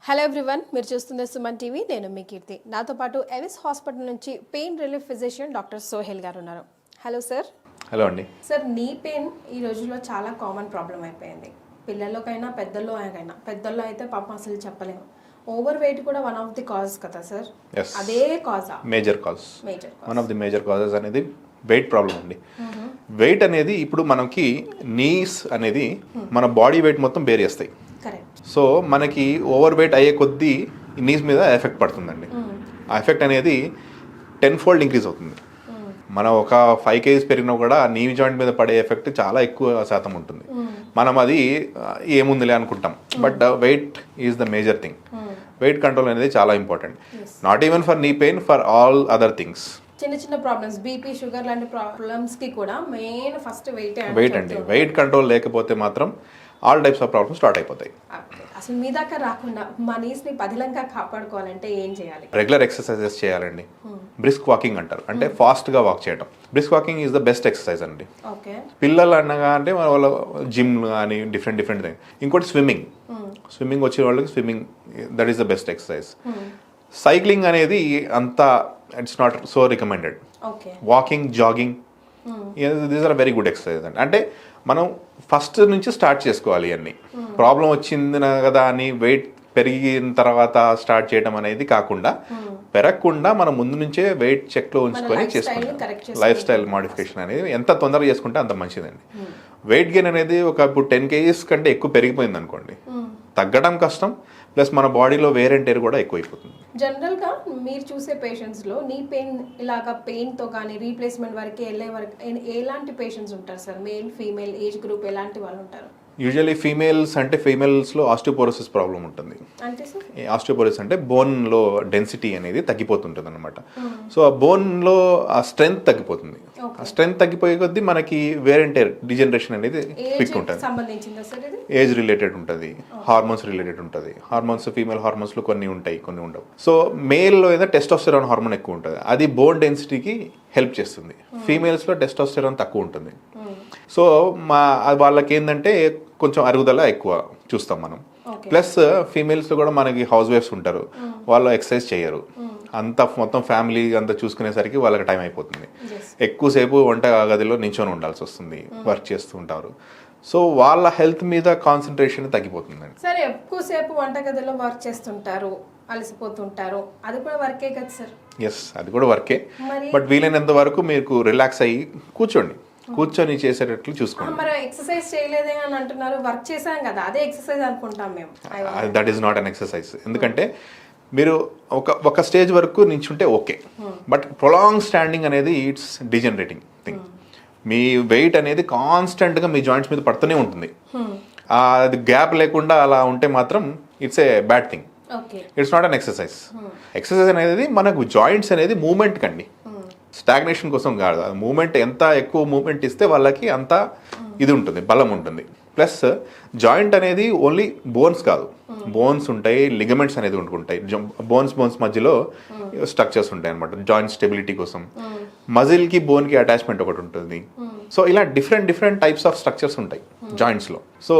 Hello everyone, మీరు చూస్తున్న Suman TV. నేను మీ కీర్తి. నాతో పాటు ఎవిస్ హాస్పిటల్ నుంచి pain relief physician doctor Sohail గారు ఉన్నారు. Hello sir. హలో అండి. సార్, నీ పెయిన్ ఈ రోజుల్లో చాలా కామన్ ప్రాబ్లం అయిపోయింది. పిల్లలకైనా పెద్దల్లో అయితే పాపం అసలు చెప్పలేము. ఓవర్ వెయిట్ కూడా వన్ ఆఫ్ ది కాజ్ కదా సార్? అదే కాజా? Major cause. One of the major causes అనేది వెయిట్ ప్రాబ్లం అండి. వెయిట్ అనేది ఇప్పుడు మనకి నీస్ అనేది మన బాడీ వెయిట్ మొత్తం బేర్ చేస్తాయి. సో మనకి ఓవర్ వెయిట్ అయ్యే కొద్దీ నీస్ మీద ఎఫెక్ట్ పడుతుందండి. ఆ ఎఫెక్ట్ అనేది 10-fold ఇంక్రీజ్ అవుతుంది. మనం ఒక 5 kgs పెరిగినా కూడా నీ జాయింట్ మీద పడే ఎఫెక్ట్ చాలా ఎక్కువ శాతం ఉంటుంది. మనం అది ఏముందిలే అనుకుంటాం, but weight is the major thing. Weight control అనేది చాలా important, not even for knee pain, for all other things. చిన్న ప్రాబ్లమ్స్, బీపీ, షుగర్ లాంటి ప్రాబ్లమ్స్ కి కూడా మెయిన్ ఫస్ట్ వెయిట్ అండి. వెయిట్ కంట్రోల్ లేకపోతే మాత్రం all types of problems start అయిపోతాయి. అసలు మీ దాకా రాకుండా మా నీస్ ని పదిలంగా కాపాడుకోవాలంటే ఏం చేయాలి? రెగ్యులర్ ఎక్సర్సైజెస్ చేయాలండి. బ్రిస్క్ వాకింగ్ అంటారు, అంటే ఫాస్ట్ గా వాక్ చేయడం. Brisk walking is the best exercise అండి. పిల్లలు అనగా అంటే వాళ్ళ జిమ్ కానీ డిఫరెంట్ థింగ్. ఇంకోటి స్విమ్మింగ్ వచ్చిన వాళ్ళకి swimming, that is the best exercise. Cycling అనేది అంత it's not so recommended. Walking, jogging, these are very good exercise అండి. అంటే మనం ఫస్ట్ నుంచి స్టార్ట్ చేసుకోవాలి. అన్ని ప్రాబ్లం వచ్చింది కదా అని వెయిట్ పెరిగిన తర్వాత స్టార్ట్ చేయడం అనేది కాకుండా, పెరగకుండా మనం ముందు నుంచే వెయిట్ చెక్లో ఉంచుకొని చేసుకుంటాం. లైఫ్ స్టైల్ మోడిఫికేషన్ అనేది ఎంత తొందరగా చేసుకుంటే అంత మంచిదండి. వెయిట్ గెయిన్ అనేది ఇప్పుడు 10 kgs కంటే ఎక్కువ పెరిగిపోయింది అనుకోండి, తగ్గడం కష్టం. ప్లస్ మన బాడీలో వేర్ అండ్ టేర్ కూడా ఎక్కువైపోతుంది. జనరల్గా మీరు చూసే పేషెంట్స్లో నీ పెయిన్ ఇలాగా పెయిన్తో కానీ రీప్లేస్మెంట్ వరకు వెళ్ళే వరకు ఎలాంటి పేషెంట్స్ ఉంటారు sir? Male, female, age group ఎలాంటి వాళ్ళు ఉంటారు? యూజువల్లీ ఫీమేల్స్లో ఆస్టియోపోరోసిస్ ప్రాబ్లం ఉంటుంది. ఆస్టియోపోరోసిస్ అంటే బోన్లో డెన్సిటీ అనేది తగ్గిపోతుంటుంది అనమాట. సో ఆ బోన్లో ఆ స్ట్రెంగ్త్ తగ్గిపోతుంది. ఆ స్ట్రెంగ్త్ తగ్గిపోయే కొద్దీ మనకి వేర్ అండ్ టేర్, డిజనరేషన్ అనేది క్విక్ ఉంటుంది. ఏజ్ రిలేటెడ్ ఉంటుంది, హార్మోన్స్ రిలేటెడ్ ఉంటుంది. హార్మోన్స్, ఫీమేల్ హార్మోన్స్లో కొన్ని ఉంటాయి, కొన్ని ఉండవు. సో మేల్లో ఏదో టెస్టోస్టెరాన్ హార్మోన్ ఎక్కువ ఉంటుంది, అది బోన్ డెన్సిటీకి హెల్ప్ చేస్తుంది. ఫీమేల్స్లో టెస్టోస్టెరాన్ తక్కువ ఉంటుంది. సో వాళ్ళకి ఏంటంటే కొంచెం అరుగుదల ఎక్కువ చూస్తాం మనం. ప్లస్ ఫీమేల్స్లో కూడా మనకి హౌస్ వైఫ్స్ ఉంటారు, వాళ్ళు ఎక్సర్సైజ్ చేయరు. అంతా మొత్తం ఫ్యామిలీ అంతా చూసుకునేసరికి వాళ్ళకి టైం అయిపోతుంది. ఎక్కువసేపు వంట గదిలో నించొని ఉండాల్సి వస్తుంది, వర్క్ చేస్తూ ఉంటారు. సో వాళ్ళ హెల్త్ మీద కాన్సన్ట్రేషన్ తగ్గిపోతుందండి. సరే, ఎక్కువసేపు వంట గదిలో వర్క్ చేస్తుంటారు, అలసిపోతుంటారు, అది కూడా వర్కే కదా సార్? ఎస్, అది కూడా వర్కే. బట్ వీలైనంత వరకు మీకు రిలాక్స్ అయ్యి కూర్చొని చేసేటట్లు చూసుకోండి. మరి ఎక్సర్సైజ్ చేయలేదే అని అంటున్నారు, వర్క్ చేసాం కదా, అదే ఎక్సర్సైజ్ అనుకుంటాం మేము. That is not an exercise. ఎందుకంటే మీరు ఒక స్టేజ్ వరకు నించుంటే ఓకే, బట్ ప్రొలాంగ్ స్టాండింగ్ అనేది ఇట్స్ డిజనరేటింగ్ థింగ్. మీ వెయిట్ అనేది కాన్స్టెంట్గా మీ జాయింట్స్ మీద పడుతూనే ఉంటుంది. అది గ్యాప్ లేకుండా అలా ఉంటే మాత్రం it's a bad thing. It's not an exercise. Exercise అనేది మనకు జాయింట్స్ అనేది మూమెంట్ కండి, స్టాగ్నేషన్ కోసం కాదు. మూమెంట్ ఎంత ఎక్కువ మూమెంట్ ఇస్తే వాళ్ళకి అంత ఇది ఉంటుంది, బలం ఉంటుంది. ప్లస్ జాయింట్ అనేది ఓన్లీ బోన్స్ కాదు, బోన్స్ ఉంటాయి, లిగమెంట్స్ అనేది ఉంటాయి. బోన్స్ మధ్యలో స్ట్రక్చర్స్ ఉంటాయి అనమాట, జాయింట్ స్టెబిలిటీ కోసం. మజిల్కి బోన్కి అటాచ్మెంట్ ఒకటి ఉంటుంది. సో ఇలా డిఫరెంట్ టైప్స్ ఆఫ్ స్ట్రక్చర్స్ ఉంటాయి జాయింట్స్లో. So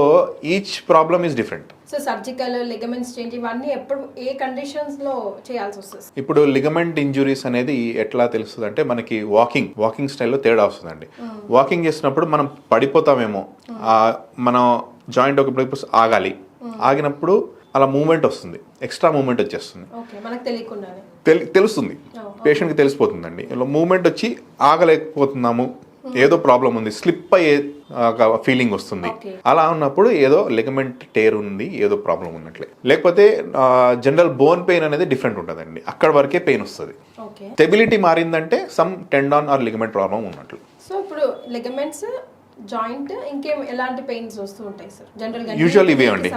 each problem is different. So surgical, ligaments change ఇవన్నీ ఎప్పుడు ఏ కండిషన్స్లో చేయాల్సి వస్తుంది? ఇప్పుడు లిగమెంట్ ఇంజురీస్ అనేది ఎట్లా తెలుస్తుంది అంటే, మనకి వాకింగ్ స్టైల్లో తేడా వస్తుందండి. వాకింగ్ చేసినప్పుడు మనం పడిపోతామేమో, మనం జాయింట్ ఒకప్పుడు ఆగాలి, ఆగినప్పుడు అలా మూమెంట్ వస్తుంది, ఎక్స్ట్రా మూమెంట్ వచ్చేస్తుంది, తెలుస్తుంది, పేషెంట్కి తెలిసిపోతుందండి. ఇలా మూమెంట్ వచ్చి ఆగలేకపోతున్నాము, ఏదో ప్రాబ్లం ఉంది, స్లిప్ అయ్యే ఫీలింగ్ వస్తుంది. అలా ఉన్నప్పుడు ఏదో లిగమెంట్ టేర్ ఉంది, ఏదో ప్రాబ్లం ఉన్నట్లే. లేకపోతే జనరల్ బోన్ పెయిన్ అనేది డిఫరెంట్ ఉంటుందండి, అక్కడ వరకే పెయిన్ వస్తుంది. స్టెబిలిటీ మారిందంటే some tendon or ligament problem ఉన్నట్లు. సో ఇప్పుడు లిగమెంట్స్, జాయింట్, ఇంకేం ఎలాంటి పెయిన్స్ వస్తూ ఉంటాయి సార్ జనరల్ గా? యూజువల్లీ ఇవే అండి,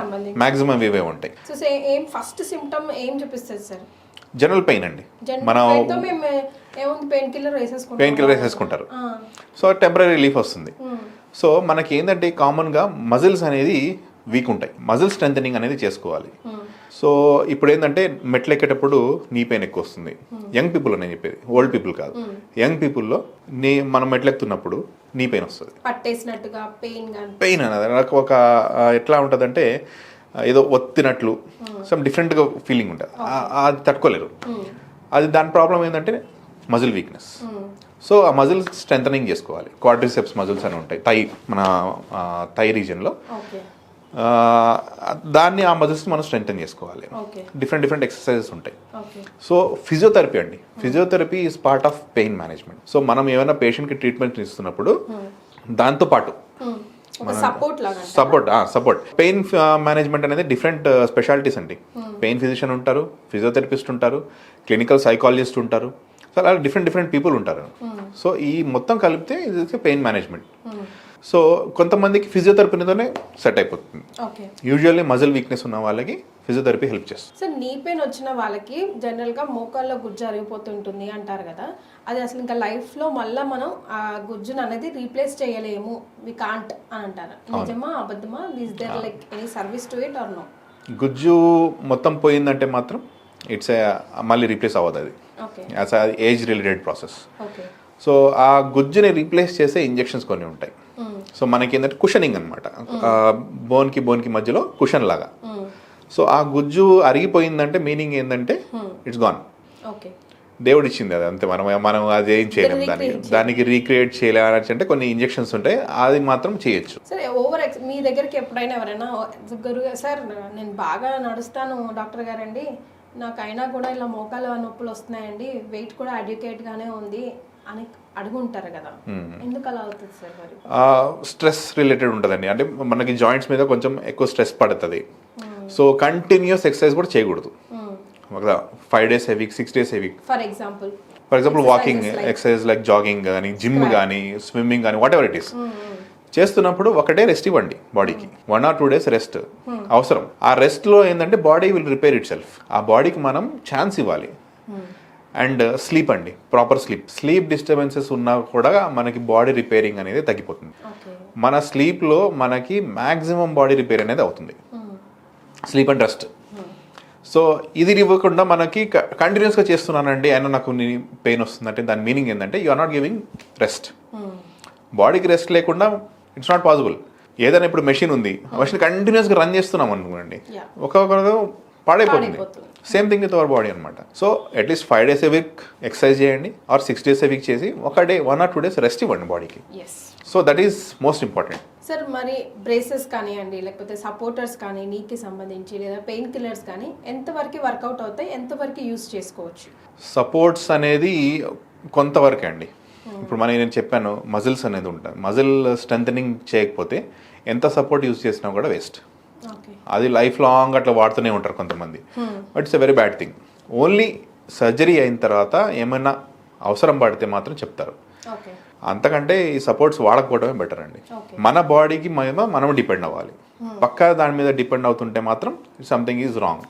మాక్సిమం ఇవే ఉంటాయి. సో ఏం ఫస్ట్ సిమ్టమ్ ఏం చూపిస్తుంది సార్? జనరల్ పెయిన్ అండి. మనం పెయిన్ కిల్లర్ వేసేసుకుంటారు, సో టెంపరీ రిలీఫ్ వస్తుంది. సో మనకి ఏంటంటే కామన్గా మజిల్స్ అనేది వీక్ ఉంటాయి, మజిల్ స్ట్రెంథనింగ్ అనేది చేసుకోవాలి. సో ఇప్పుడు ఏంటంటే మెట్లు ఎక్కేటప్పుడు నీ పెయిన్ ఎక్కువ వస్తుంది. యంగ్ పీపుల్ అని చెప్పేది, ఓల్డ్ పీపుల్ కాదు. యంగ్ పీపుల్లో మనం మెట్లు ఎక్కుతున్నప్పుడు నీ పెయిన్ వస్తుంది, పట్టేసినట్టుగా పెయిన్ అనేది ఒక ఎట్లా ఉంటుందంటే ఏదో ఒత్తినట్లు, సమ్ డిఫరెంట్గా ఫీలింగ్ ఉంటుంది, అది తట్టుకోలేరు. అది దాని ప్రాబ్లం ఏంటంటే మజిల్ వీక్నెస్. సో ఆ మజిల్స్ స్ట్రెంథనింగ్ చేసుకోవాలి. క్వాడ్రిసెప్స్ మజిల్స్ అని ఉంటాయి మన థై రీజన్లో, దాన్ని ఆ మజిల్స్ని మనం స్ట్రెంథన్ చేసుకోవాలి. డిఫరెంట్ ఎక్సర్సైజెస్ ఉంటాయి. సో ఫిజియోథెరపీ అండి, physiotherapy is part of pain management. So మనం ఏమైనా పేషెంట్కి ట్రీట్మెంట్ ఇస్తున్నప్పుడు దాంతో పాటు సపోర్ట్ పెయిన్ మేనేజ్మెంట్ అనేది డిఫరెంట్ స్పెషాలిటీస్ అండి. పెయిన్ ఫిజిషియన్ ఉంటారు, ఫిజియోథెరపిస్ట్ ఉంటారు, క్లినికల్ సైకాలజిస్ట్ ఉంటారు, సో అలా డిఫరెంట్ పీపుల్ ఉంటారు. సో ఈ మొత్తం కలిపితే ఇది పెయిన్ మేనేజ్మెంట్. సో కొంతమందికి ఫిజియోథెరపీతోనే సెట్ అయిపోతుంది. యూజువల్లీ మజిల్ వీక్నెస్ ఉన్న వాళ్ళకి ఫిజియోథెరపీ హెల్ప్ చేస్తుంది. సార్ నీ పెయిన్ వచ్చిన వాళ్ళకి జనరల్గా మోకాల్లో గుజ్జు అరిగిపోతుంటుంది అంటారు కదా, అది అసలు ఇంకా లైఫ్లో మళ్ళీ మనం ఆ గుజ్జును అనేది రీప్లేస్ చేయలేము, వి కాంట్ అని అంటారు. నిజమా అబద్ధమా? Is there like any service to it or no? గుజ్జు మొత్తం పోయిందంటే మాత్రం ఇట్స్ మళ్ళీ రీప్లేస్ అవ్వదు. అది as age related process. So ఆ గుజ్జుని రీప్లేస్ చేసే ఇంజెక్షన్స్ కొన్ని ఉంటాయి. సో మనకి ఏంటంటే కుషనింగ్ అనమాట, బోన్కి మధ్యలో కుషన్ లాగా. సో ఆ గుజ్జు అరిగిపోయిందంటే మీనింగ్ ఏంటంటే ఇట్స్ గాన్, దేవుడు ఇచ్చింది అది అంతే, మనం అది ఏం చేయలేము, దానికి రీక్రియేట్ చేయలేమని అంటే కొన్ని ఇంజెక్షన్స్ ఉంటాయి, అది మాత్రం చేయొచ్చు. సరే మీ దగ్గరికి ఎప్పుడైనా ఎవరైనా సార్ నేను బాగా నడుస్తాను డాక్టర్ గారండి, నాకైనా కూడా ఇలా మోకాల నొప్పులు వస్తున్నాయండి, వెయిట్ కూడా అడ్యుకేట్గానే ఉంది అని అడుగుంటారు కదా, ఎందుకు అలా అవుతుంది సార్? మరి స్ట్రెస్ రిలేటెడ్ ఉంటుందండి, అంటే మనకి జాయింట్స్ మీద కొంచెం ఎక్కువ స్ట్రెస్ పడుతుంది. సో కంటిన్యూస్ ఎక్సర్సైజ్ కూడా చేయకూడదు. 5 days a week, 6 days a week. For example walking exercise like jogging కానీ, జిమ్ కానీ, స్విమ్మింగ్ కానీ, వాట్ ఎవర్ ఇట్ ఈస్ చేస్తున్నప్పుడు ఒకటే రెస్ట్ ఇవ్వండి బాడీకి. 1 or 2 days రెస్ట్ అవసరం. ఆ రెస్ట్లో ఏంటంటే body will repair it self. ఆ బాడీకి మనం ఛాన్స్ ఇవ్వాలి. అండ్ స్లీప్ అండి, ప్రాపర్ స్లీప్ డిస్టర్బెన్సెస్ ఉన్నా కూడా మనకి బాడీ రిపేరింగ్ అనేది తగ్గిపోతుంది. మన స్లీప్లో మనకి మ్యాక్సిమం బాడీ రిపేర్ అనేది అవుతుంది, స్లీప్ అండ్ రెస్ట్. సో ఇది ఇవ్వకుండా మనకి కంటిన్యూస్గా చేస్తున్నానండి అయినా నాకు పెయిన్ వస్తుందంటే దాని మీనింగ్ ఏంటంటే you are not giving rest. బాడీకి రెస్ట్ లేకుండా ఇట్స్ నాట్ పాసిబుల్. ఏదైనా ఇప్పుడు మెషిన్ ఉంది, ఆ మెషిన్ కంటిన్యూస్గా రన్ చేస్తున్నాం అనుకోండి, ఒక్కొక్కరు పాడైపోతుంది. Same thing with our body అనమాట. So at least 5 days a week exercise చేయండి, ఆర్ 6 days a week చేసి ఒక డే 1 or 2 days రెస్ట్ ఇవ్వండి బాడీకి. So that is most important. Sir మరి బ్రేసెస్ కానివ్వండి, లేకపోతే సపోర్టర్స్ కానీ, నీకి సంబంధించి లేదా పెయిన్ కిల్లర్స్ కానీ ఎంతవరకు వర్కౌట్ అవుతాయి, ఎంతవరకు యూస్ చేసుకోవచ్చు? సపోర్ట్స్ అనేది కొంతవరకే అండి. ఇప్పుడు నేను చెప్పాను మజిల్స్ అనేది ఉంటుంది, మజిల్ స్ట్రెంథనింగ్ చేయకపోతే ఎంత సపోర్ట్ యూజ్ చేసినా కూడా వేస్ట్. అది లైఫ్ లాంగ్ అట్లా వాడుతూనే ఉంటారు కొంతమంది, but it's a very bad thing. Only surgery అయిన తర్వాత ఏమైనా అవసరం పడితే మాత్రం చెప్తారు, అంతకంటే ఈ సపోర్ట్స్ వాడకపోవడమే బెటర్ అండి. మన బాడీకి మనం డిపెండ్ అవ్వాలి, పక్కా దాని మీద డిపెండ్ అవుతుంటే మాత్రం something is wrong.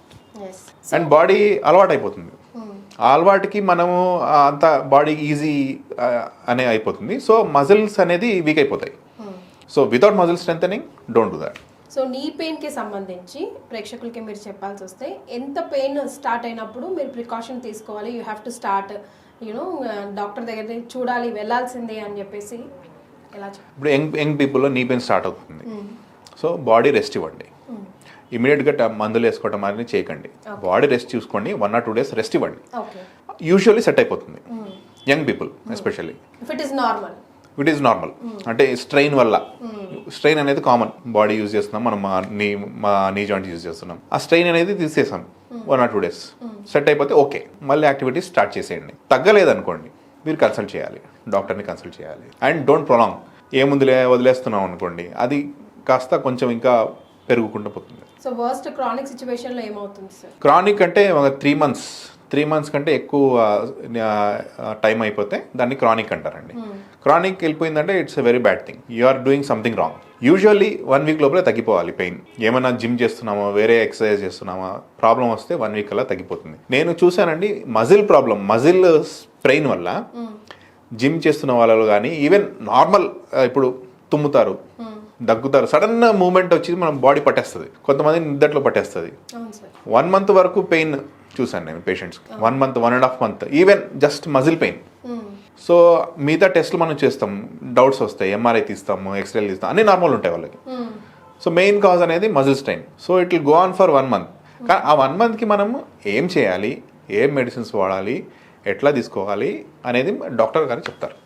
And body అలవాటు అయిపోతుంది, ఆ అలవాటుకి మనము అంత బాడీ ఈజీ అనే అయిపోతుంది. సో మజిల్స్ అనేది వీక్ అయిపోతాయి. So without muscle strengthening don't do that. So నీ పెయిన్కి సంబంధించి ప్రేక్షకులకి మీరు చెప్పాల్సి వస్తే, ఎంత పెయిన్ స్టార్ట్ అయినప్పుడు మీరు ప్రికాషన్ తీసుకోవాలి, you have to start doctor దగ్గర చూడాలి, వెళ్ళాల్సిందే అని చెప్పేసి ఎలా? ఇప్పుడు యంగ్ పీపుల్లో నీ పెయిన్ స్టార్ట్ అవుతుంది, సో బాడీ రెస్ట్ ఇవ్వండి. ఇమీడియట్గా మందులు వేసుకోవడం అనేది చేయకండి, బాడీ రెస్ట్ చూసుకోండి. 1 or 2 days రెస్ట్ ఇవ్వండి, యూజువల్లీ సెట్ అయిపోతుంది. Young people especially it is normal. అంటే స్ట్రెయిన్ వల్ల, స్ట్రెయిన్ అనేది కామన్, బాడీ యూజ్ చేస్తున్నాం మనం, మా నీ జాయింట్ యూజ్ చేస్తున్నాం, ఆ స్ట్రెయిన్ అనేది తీసేసాం. 1 or 2 days సెట్ అయిపోతే ఓకే, మళ్ళీ యాక్టివిటీస్ స్టార్ట్ చేసేయండి. తగ్గలేదనుకోండి మీరు కన్సల్ట్ చేయాలి, డాక్టర్ని కన్సల్ట్ చేయాలి. అండ్ డోంట్ ప్రొలాంగ్, ఏముందిలే వదిలేస్తున్నాం అనుకోండి, అది కాస్త కొంచెం ఇంకా పెరుగుకుంటూ పోతుంది. సో వర్స్ట్ క్రానిక్ సిచ్యువేషన్లో ఏమవుతుంది సార్? క్రానిక్ అంటే 3 months కంటే ఎక్కువ టైం అయిపోతే దాన్ని క్రానిక్ అంటారండి. క్రానిక్ వెళ్ళిపోయిందంటే it's a very bad thing, you are doing something wrong. Usually 1 week లోపలే తగ్గిపోవాలి పెయిన్. ఏమైనా జిమ్ చేస్తున్నామా, వేరే ఎక్సర్సైజ్ చేస్తున్నామా, ప్రాబ్లం వస్తే 1 week అలా తగ్గిపోతుంది. నేను చూశానండి మజిల్ ప్రాబ్లం, మజిల్ స్ట్రెయిన్ వల్ల జిమ్ చేస్తున్న వాళ్ళు కానీ, ఈవెన్ నార్మల్ ఇప్పుడు తుమ్ముతారు, దగ్గుతారు, సడన్ మూమెంట్ వచ్చి మనం బాడీ పట్టేస్తుంది, కొంతమంది నిద్దట్లో పట్టేస్తుంది. 1 month వరకు పెయిన్ చూసాను నేను patients, 1 month 1.5 months even just muscle pain. So మిగతా టెస్ట్లు మనం చేస్తాం, డౌట్స్ వస్తాయి, ఎంఆర్ఐ తీస్తాము, ఎక్స్రేలు తీస్తాం, అన్నీ నార్మల్ ఉంటాయి వాళ్ళకి. సో మెయిన్ కాజ్ అనేది muscle strain. So it will go on for 1 month. కానీ ఆ 1 మంత్కి మనం ఏం చేయాలి, ఏం మెడిసిన్స్ వాడాలి, ఎట్లా తీసుకోవాలి అనేది డాక్టర్ గారు చెప్తారు.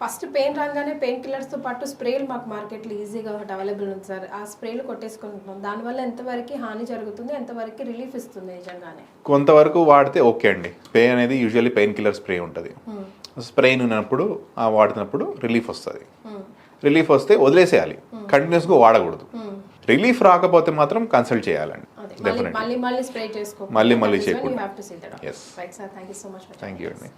ఫస్ట్ పెయిన్ రాగానే పెయిన్ కిల్లర్స్తో పాటు స్ప్రేలు మాకు మార్కెట్లో ఈజీగా అవైలబుల్ ఉంది సార్. ఆ స్ప్రేలు కొట్టేసుకుంటున్నాం. దానివల్ల ఎంతవరకు హాని జరుగుతుంది, ఎంతవరకు రిలీఫ్ ఇస్తుంది నిజంగానే? కొంతవరకు వాడితే ఓకే అండి. స్ప్రే అనేది యూజువల్లీ పెయిన్ కిల్లర్ స్ప్రే ఉంటుంది. స్ప్రే ఉన్నప్పుడు వాడుతున్నప్పుడు రిలీఫ్ వస్తుంది. రిలీఫ్ వస్తే వదిలేసేయాలి, కంటిన్యూస్గా వాడకూడదు. రిలీఫ్ రాకపోతే మాత్రం కన్సల్ట్ చేయాలండి. మళ్ళీ స్ప్రే చేసుకోవాలి. మళ్ళీ చేయాలి. Yes. Right, sir. Thank you so much. Thank you అండి.